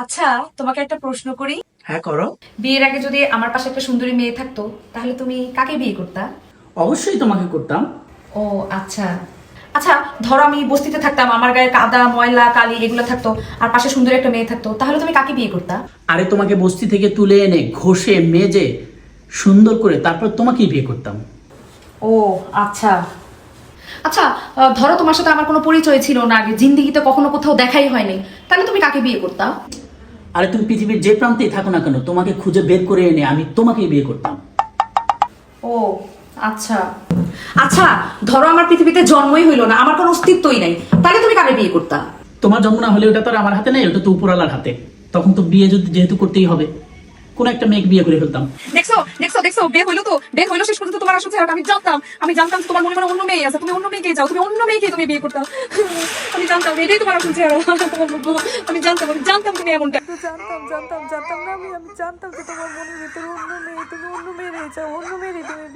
আচ্ছা, তোমাকে একটা প্রশ্ন করি। হ্যাঁ, করো। বিয়ের আগে যদি আমার পাশে একটা সুন্দরী মেয়ে থাকতো, তাহলে তুমি কাকে বিয়ে করতা? অবশ্যই তোমাকে করতাম। ও আচ্ছা। আচ্ছা, ধরো আমি বস্তিতে থাকতাম, আমার গায়ে কাদা ময়লা কালি এগুলো থাকতো, আর পাশে সুন্দর একটা মেয়ে থাকতো, তাহলে তুমি কাকে বিয়ে করতা? আরে তোমাকে বস্তি থেকে তুলে এনে ঘষে মেজে সুন্দর করে তারপর তোমাকেই বিয়ে করতাম। ও আচ্ছা। আচ্ছা, ধরো তোমার সাথে আমার কোনো পরিচয় ছিল না আগে, জিন্দিগিতে কখনো কোথাও দেখাই হয়নি, তাহলে তুমি কাকে বিয়ে করতা? আরে তুমি পৃথিবীর যে প্রান্তেই থাকো না কেন, তোমাকে খুঁজে বের করে এনে আমি তোমাকেই বিয়ে করতাম। ও আচ্ছা। আচ্ছা, ধরো আমার পৃথিবীতে জন্মই হইলো না, আমার কোনো অস্তিত্বই নাই, তাহলে তুমি কাকে বিয়ে করতা? তোমার জন্ম না হলে ওটা তো আর আমার হাতে নেই, ওটা তো উপরওয়ালার হাতে। তখন তো বিয়ে যদি যেহেতু করতেই হবে, কোন একটা মেয়েকে বিয়ে করে ফেলতাম। দেখছো দেখছো দেখছো, বিয়ে হইলো তো, বিয়ে হইলো, শেষ পর্যন্ত তোমার আসল চেহারাটা আমি জানতাম যে তোমার মনে মনে অন্য মেয়ে আছে, তুমি অন্য মেয়েকে যাও, তুমি অন্য মেয়েকে তুমি বিয়ে করতা। আমি জানতাম এটাই তোমার আসল চেহারা। আমি জানতাম তুমি এমনটা। জানতাম না, আমি জানতাম যে তোমার মনের ভিতরে অন্য মেয়ে, তুমি অন্য মেয়ে চাও, অন্য মেয়েরই তুমি বিয়ে